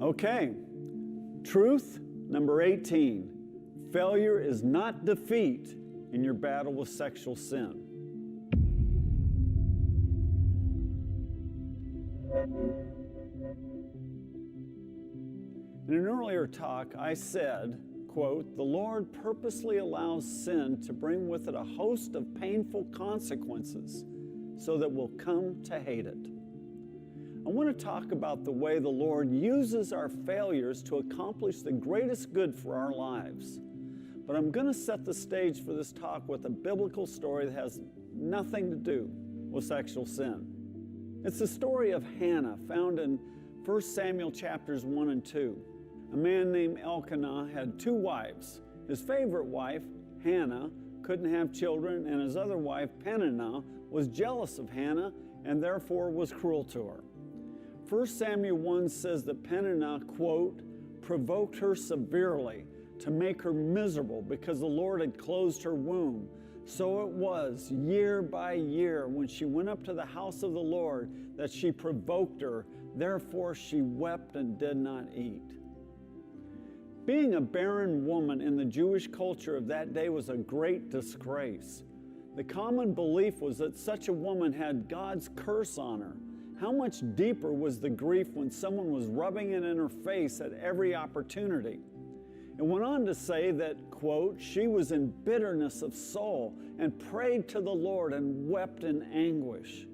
Okay, truth number 18. Failure is not defeat in your battle with sexual sin. In an earlier talk, I said, quote, "The Lord purposely allows sin to bring with it a host of painful consequences so that we'll come to hate it." I want to talk about the way the Lord uses our failures to accomplish the greatest good for our lives. But I'm going to set the stage for this talk with a biblical story that has nothing to do with sexual sin. It's the story of Hannah, found in 1 Samuel chapters 1 and 2. A man named Elkanah had two wives. His favorite wife, Hannah, couldn't have children, and his other wife, Peninnah, was jealous of Hannah and therefore was cruel to her. 1 Samuel 1 says that Peninnah, quote, provoked her severely to make her miserable because the Lord had closed her womb. So it was year by year when she went up to the house of the Lord that she provoked her. Therefore she wept and did not eat. Being a barren woman in the Jewish culture of that day was a great disgrace. The common belief was that such a woman had God's curse on her. How much deeper was the grief when someone was rubbing it in her face at every opportunity? It went on to say that, quote, she was in bitterness of soul and prayed to the Lord and wept in anguish.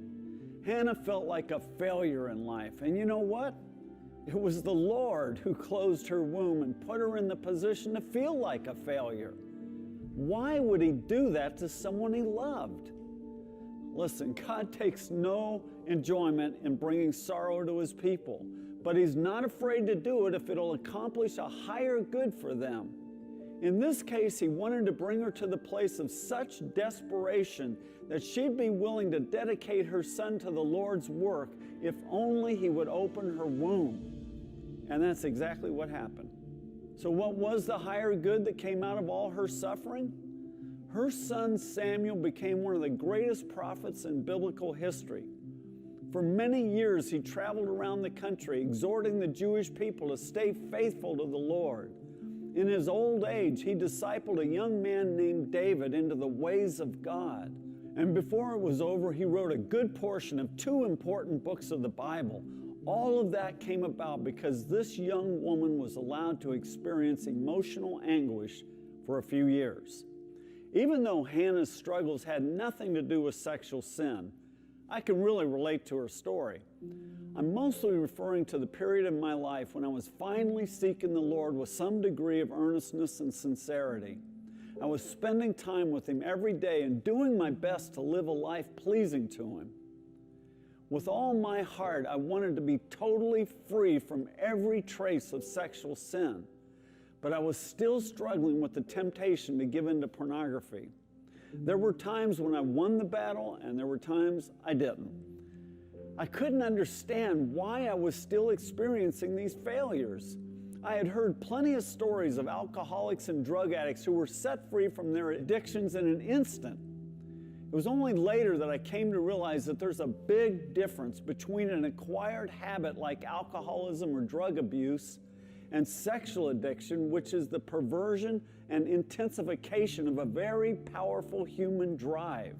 Hannah felt like a failure in life. And you know what? It was the Lord who closed her womb and put her in the position to feel like a failure. Why would he do that to someone he loved? Listen, God takes no enjoyment in bringing sorrow to his people, but he's not afraid to do it if it'll accomplish a higher good for them. In this case, he wanted to bring her to the place of such desperation that she'd be willing to dedicate her son to the Lord's work if only he would open her womb. And that's exactly what happened. So what was the higher good that came out of all her suffering? Her son Samuel became one of the greatest prophets in biblical history. For many years, he traveled around the country, exhorting the Jewish people to stay faithful to the Lord. In his old age, he discipled a young man named David into the ways of God. And before it was over, he wrote a good portion of two important books of the Bible. All of that came about because this young woman was allowed to experience emotional anguish for a few years. Even though Hannah's struggles had nothing to do with sexual sin, I can really relate to her story. I'm mostly referring to the period of my life when I was finally seeking the Lord with some degree of earnestness and sincerity. I was spending time with him every day and doing my best to live a life pleasing to him. With all my heart, I wanted to be totally free from every trace of sexual sin, but I was still struggling with the temptation to give in to pornography. There were times when I won the battle, and there were times I didn't. I couldn't understand why I was still experiencing these failures. I had heard plenty of stories of alcoholics and drug addicts who were set free from their addictions in an instant. It was only later that I came to realize that there's a big difference between an acquired habit like alcoholism or drug abuse and sexual addiction, which is the perversion and intensification of a very powerful human drive.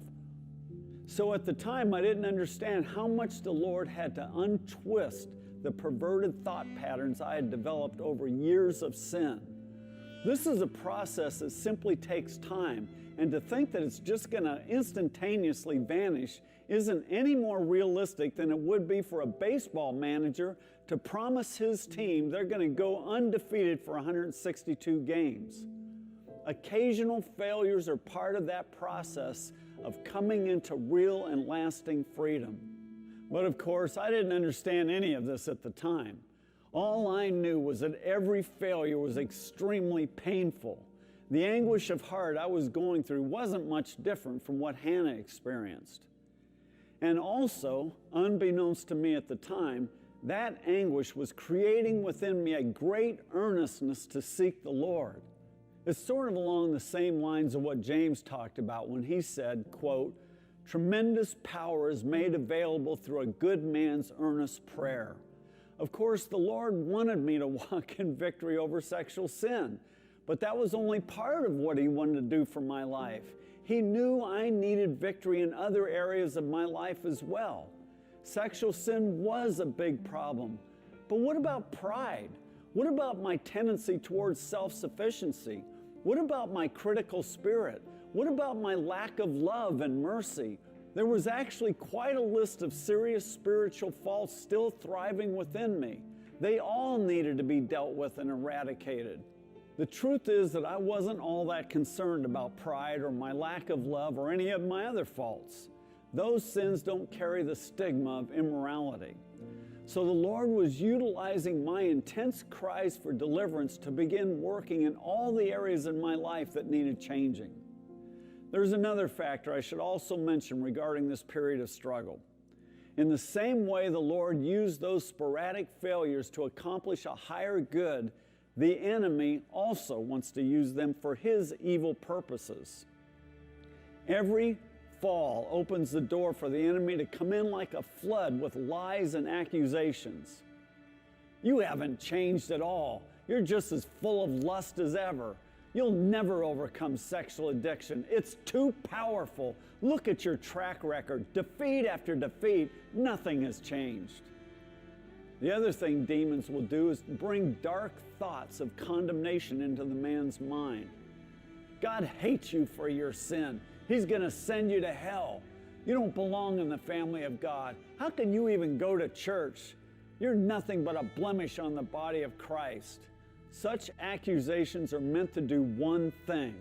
So at the time, I didn't understand how much the Lord had to untwist the perverted thought patterns I had developed over years of sin. This is a process that simply takes time, and to think that it's just going to instantaneously vanish isn't any more realistic than it would be for a baseball manager to promise his team they're going to go undefeated for 162 games. Occasional failures are part of that process of coming into real and lasting freedom. But of course, I didn't understand any of this at the time. All I knew was that every failure was extremely painful. The anguish of heart I was going through wasn't much different from what Hannah experienced. And also, unbeknownst to me at the time, that anguish was creating within me a great earnestness to seek the Lord. It's sort of along the same lines of what James talked about when he said, quote, "Tremendous power is made available through a good man's earnest prayer." Of course, the Lord wanted me to walk in victory over sexual sin, but that was only part of what He wanted to do for my life. He knew I needed victory in other areas of my life as well. Sexual sin was a big problem. But what about pride? What about my tendency towards self-sufficiency? What about my critical spirit? What about my lack of love and mercy? There was actually quite a list of serious spiritual faults still thriving within me. They all needed to be dealt with and eradicated. The truth is that I wasn't all that concerned about pride or my lack of love or any of my other faults. Those sins don't carry the stigma of immorality. So the Lord was utilizing my intense cries for deliverance to begin working in all the areas in my life that needed changing. There's another factor I should also mention regarding this period of struggle. In the same way the Lord used those sporadic failures to accomplish a higher good, the enemy also wants to use them for his evil purposes. Every fall opens the door for the enemy to come in like a flood with lies and accusations. You haven't changed at all. You're just as full of lust as ever. You'll never overcome sexual addiction. It's too powerful. Look at your track record. Defeat after defeat, nothing has changed. The other thing demons will do is bring dark thoughts of condemnation into the man's mind. God hates you for your sin. He's going to send you to hell. You don't belong in the family of God. How can you even go to church? You're nothing but a blemish on the body of Christ. Such accusations are meant to do one thing,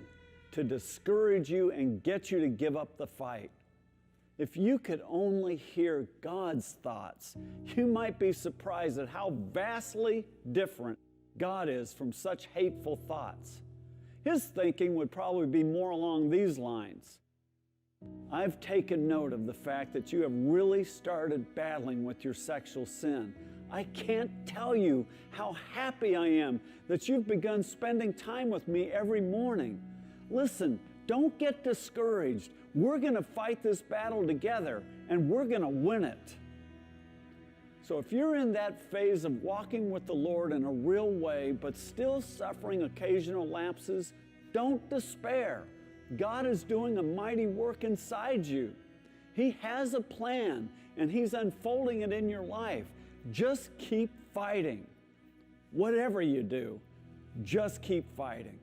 to discourage you and get you to give up the fight. If you could only hear God's thoughts, you might be surprised at how vastly different God is from such hateful thoughts. His thinking would probably be more along these lines. I've taken note of the fact that you have really started battling with your sexual sin. I can't tell you how happy I am that you've begun spending time with me every morning. Listen, don't get discouraged. We're going to fight this battle together, and we're going to win it. So if you're in that phase of walking with the Lord in a real way, but still suffering occasional lapses, don't despair. God is doing a mighty work inside you. He has a plan, and He's unfolding it in your life. Just keep fighting. Whatever you do, just keep fighting.